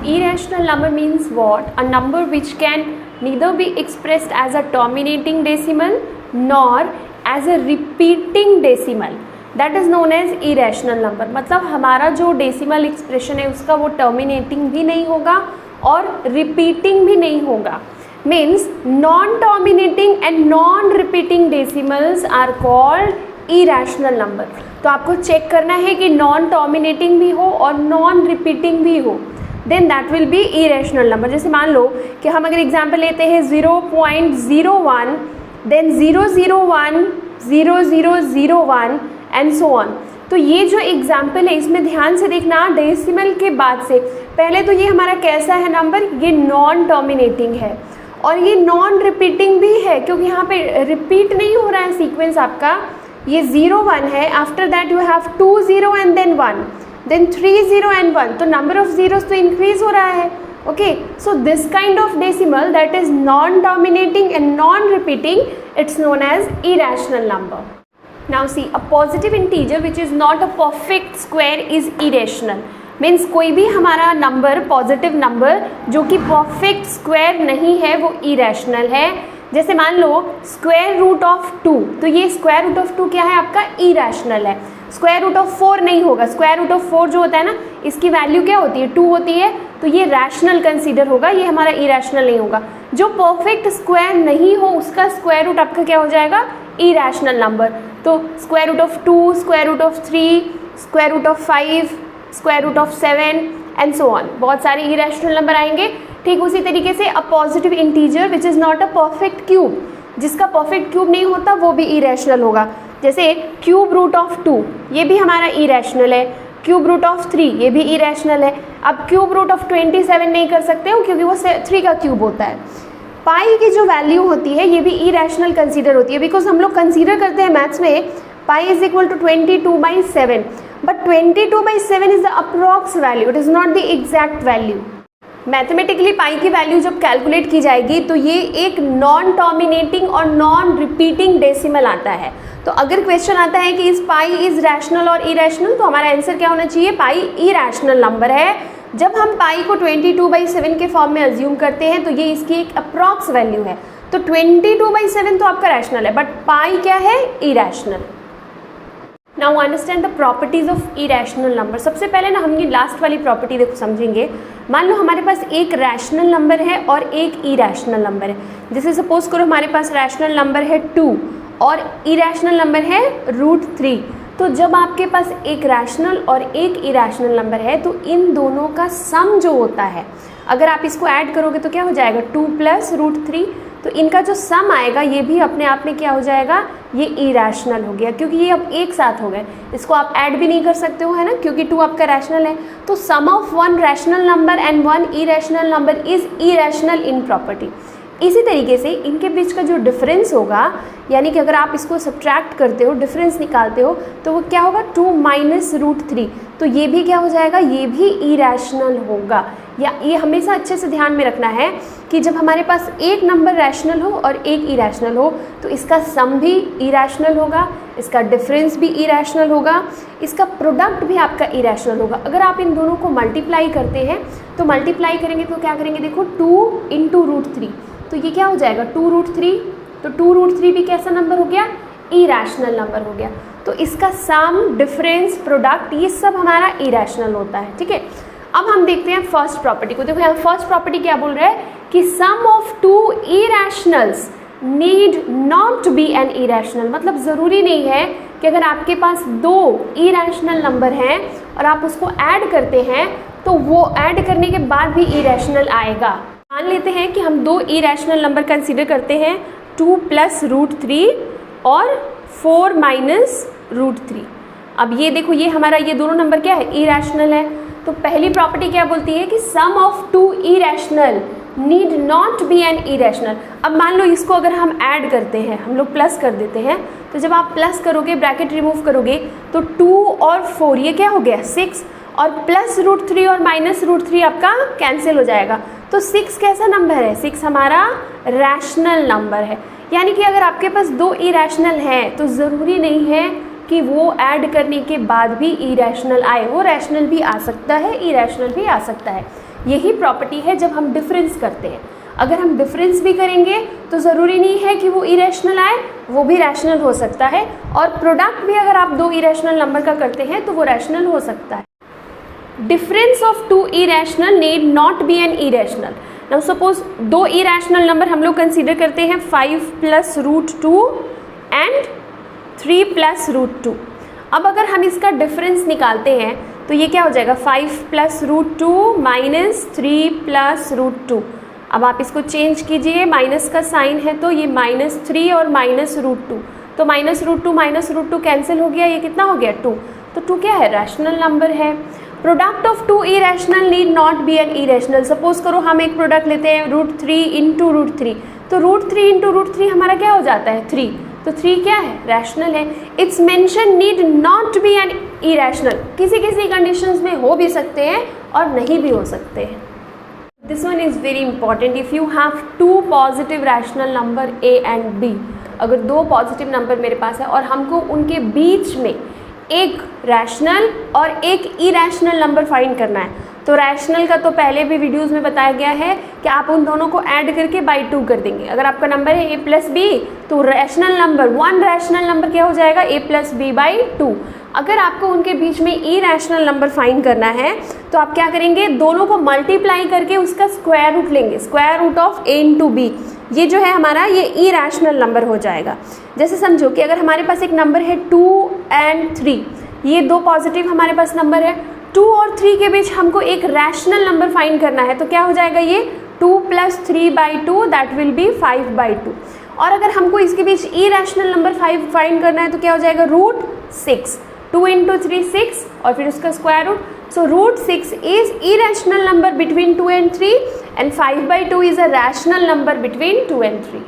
irrational number means what? A number which can neither be expressed as a terminating decimal nor as a repeating decimal. That is known as irrational number. मतलब हमारा जो decimal expression है उसका वो terminating भी नहीं होगा और रिपीटिंग भी नहीं होगा. Means non terminating and non repeating decimals are called irrational number. तो आपको चेक करना है कि नॉन टर्मिनेटिंग भी हो और नॉन रिपीटिंग भी हो, then that will be irrational number. जैसे मान लो कि हम अगर एग्जाम्पल लेते हैं 0.01, देन 001, 0001 एंड सो ऑन. तो ये जो एग्जाम्पल है इसमें ध्यान से देखना, डेसिमल के बाद से पहले तो ये हमारा कैसा है नंबर, ये नॉन टर्मिनेटिंग है और ये नॉन रिपीटिंग भी है क्योंकि यहाँ पे रिपीट नहीं हो रहा है सीक्वेंस आपका. ये 01 है, after that you have 20 and then 1, then 30 and 1. तो नंबर ऑफ जीरोस तो इंक्रीज हो रहा है. Okay, so this kind of decimal that is non dominating and non repeating, it's known as irrational number. Now see, a positive integer which is not a perfect square is irrational. Means कोई भी हमारा number, positive number जो कि perfect square नहीं है वो irrational है. जैसे मान लो स्क्वायर रूट ऑफ 2, तो ये स्क्वायर रूट ऑफ 2 क्या है आपका, इरेशनल है. स्क्वायर रूट ऑफ 4 नहीं होगा. स्क्वायर रूट ऑफ 4 जो होता है ना, इसकी वैल्यू क्या होती है, 2 होती है, तो ये रैशनल कंसीडर होगा, ये हमारा इरेशनल नहीं होगा. जो परफेक्ट स्क्वायर नहीं हो उसका स्क्वायर रूट आपका क्या हो जाएगा, इरेशनल नंबर. तो square root of 2, square root of 3, square root of 5, square root of 7 and so on. बहुत सारे इरेशनल नंबर आएंगे. ठीक उसी तरीके से a positive integer which is not a perfect cube, जिसका परफेक्ट क्यूब नहीं होता वो भी इरेशनल होगा. जैसे क्यूब रूट ऑफ 2, ये भी हमारा इरेशनल है. क्यूब रूट ऑफ 3, ये भी इरेशनल है. अब क्यूब रूट ऑफ 27 नहीं कर सकते हो क्योंकि वो 3 का क्यूब होता है. पाई की जो वैल्यू होती है ये भी इरेशनल कंसीडर होती है, बिकॉज हम लोग कंसीडर करते हैं मैथ्स में pi is equal to 22/7, but 22/7 is the approx value, it is not the exact value. Mathematically pi की वैल्यू जब कैलकुलेट की जाएगी तो ये एक नॉन टर्मिनेटिंग और नॉन रिपीटिंग डेसिमल आता है. तो अगर क्वेश्चन आता है कि इस पाई इज रैशनल और इरेशनल, तो हमारा आंसर क्या होना चाहिए, पाई इरेशनल नंबर है. जब हम पाई को 22/7 के फॉर्म में अज्यूम करते हैं तो ये इसकी एक अप्रॉक्स वैल्यू है. तो 22/7 तो आपका रैशनल है, बट पाई क्या है, irrational. Now understand the properties of irrational number. सबसे पहले ना हम ये लास्ट वाली प्रॉपर्टी देखो समझेंगे. मान लो हमारे पास एक रैशनल नंबर है और एक इरेशनल नंबर है. जैसे सपोज करो हमारे पास रैशनल नंबर है 2 और इरेशनल नंबर है √3. तो जब आपके पास एक रैशनल और एक इरेशनल नंबर है तो इन दोनों का सम जो होता है, अगर आप इसको ऐड करोगे तो क्या हो जाएगा, 2 + √3. तो इनका जो सम आएगा ये भी अपने आप में क्या हो जाएगा, ये इरेशनल हो गया क्योंकि ये अब एक साथ हो गए. इसको आप ऐड भी नहीं कर सकते हो, है ना, क्योंकि 2 आपका रैशनल है. तो sum of 1 rational number and 1 irrational number is irrational in property. इसी तरीके से इनके बीच का जो डिफरेंस होगा, यानी कि अगर आप इसको सब्ट्रैक्ट करते हो, डिफरेंस निकालते हो, तो वो क्या होगा, 2 - √3. तो ये भी क्या हो जाएगा, ये भी इरेशनल होगा. या ये हमेशा अच्छे से ध्यान में रखना है कि जब हमारे पास एक नंबर रैशनल हो और एक इरेशनल हो तो इसका सम भी इरेशनल होगा, इसका डिफरेंस भी इरेशनल होगा, इसका प्रोडक्ट भी आपका इरेशनल होगा. अगर आप इन दोनों को मल्टीप्लाई करते हैं तो मल्टीप्लाई करेंगे तो क्या करेंगे, देखो 2 × √3, तो ये क्या हो जाएगा, 2√3. तो 2√3 भी कैसा नंबर हो गया, इरेशनल नंबर हो गया. तो इसका सम, डिफरेंस, प्रोडक्ट, ये सब हमारा इरेशनल होता है. ठीक है, अब हम देखते हैं फर्स्ट प्रॉपर्टी को. देखो यहाँ फर्स्ट प्रॉपर्टी क्या बोल रहा है कि sum of 2 irrationals need not to be an irrational. मतलब ज़रूरी नहीं है कि अगर आपके पास 2 इरेशनल नंबर हैं और आप उसको ऐड करते हैं तो वो ऐड करने के बाद भी इरेशनल आएगा. मान लेते हैं कि हम 2 इरेशनल नंबर कंसीडर करते हैं, 2 + √3 और 4 - √3. अब ये देखो, ये हमारा ये दोनों नंबर क्या है, इरेशनल है. तो पहली प्रॉपर्टी क्या बोलती है कि sum of 2 irrational need not be an irrational. अब मान लो इसको अगर हम ऐड करते हैं, हम लोग प्लस कर देते हैं, तो जब आप प्लस करोगे, ब्रैकेट रिमूव करोगे, तो 2 और 4 ये क्या हो गया, 6, और प्लस √3 और माइनस √3 आपका कैंसिल हो जाएगा. तो 6 कैसा नंबर है, 6 हमारा रैशनल नंबर है. यानी कि अगर आपके पास 2 इरेशनल हैं तो ज़रूरी नहीं है कि वो ऐड करने के बाद भी इरेशनल आए, वो रैशनल भी आ सकता है, इरेशनल भी आ सकता है. यही प्रॉपर्टी है जब हम डिफरेंस करते हैं। अगर हम डिफरेंस भी करेंगे तो ज़रूरी नहीं है कि वो इरेशनल आए, वो भी रैशनल हो सकता है। और प्रोडक्ट भी अगर आप दो इरेशनल नंबर का करते हैं तो वो रैशनल हो सकता है। Difference of two irrational need not be an irrational. Now suppose दो इरेशनल नंबर हम लोग कंसीडर करते हैं 5 + √2 एंड 3 + √2। अब अगर हम इसका डिफरेंस निकालते हैं तो ये क्या हो जाएगा, 5 + √2 माइनस 3 + √2। अब आप इसको चेंज कीजिए, माइनस का साइन है तो ये -3 और -√2, तो -√2 कैंसिल हो गया, ये कितना हो गया 2। तो 2 क्या है, रैशनल नंबर है। Product of two irrational need not be an irrational. Suppose करो हम एक प्रोडक्ट लेते हैं √3 × √3, तो √3 × √3 हमारा क्या हो जाता है 3, तो 3 क्या है, रैशनल है। It's mention need not be an irrational. किसी किसी कंडीशंस में हो भी सकते हैं और नहीं भी हो सकते हैं। This one is very important. If you have two positive rational number a and b, अगर दो पॉजिटिव नंबर मेरे पास है और हमको उनके बीच में एक रैशनल और एक इरेशनल नंबर फाइंड करना है, तो रैशनल का तो पहले भी वीडियोस में बताया गया है कि आप उन दोनों को ऐड करके बाई 2 कर देंगे। अगर आपका नंबर है a + b, तो rational number one rational number क्या हो जाएगा, a + b/2। अगर आपको उनके बीच में इरेशनल नंबर फाइंड करना है तो आप क्या करेंगे, दोनों को मल्टीप्लाई करके उसका स्क्वायर रूट लेंगे, square root of a × b। ये जो है हमारा ये इरेशनल नंबर हो जाएगा। जैसे समझो कि अगर हमारे पास एक नंबर है 2 और 3, ये दो पॉजिटिव हमारे पास नंबर है, 2 और 3 के बीच हमको एक रैशनल नंबर फाइंड करना है, तो क्या हो जाएगा ये 2 + 3/2, दैट विल बी 5/2। और अगर हमको इसके बीच इरेशनल नंबर 5 फाइंड करना है तो क्या हो जाएगा √6, 2 × 3 6 और फिर उसका square root. So √6 is irrational number between 2 and 3 and 5/2 is a rational number between 2 and 3.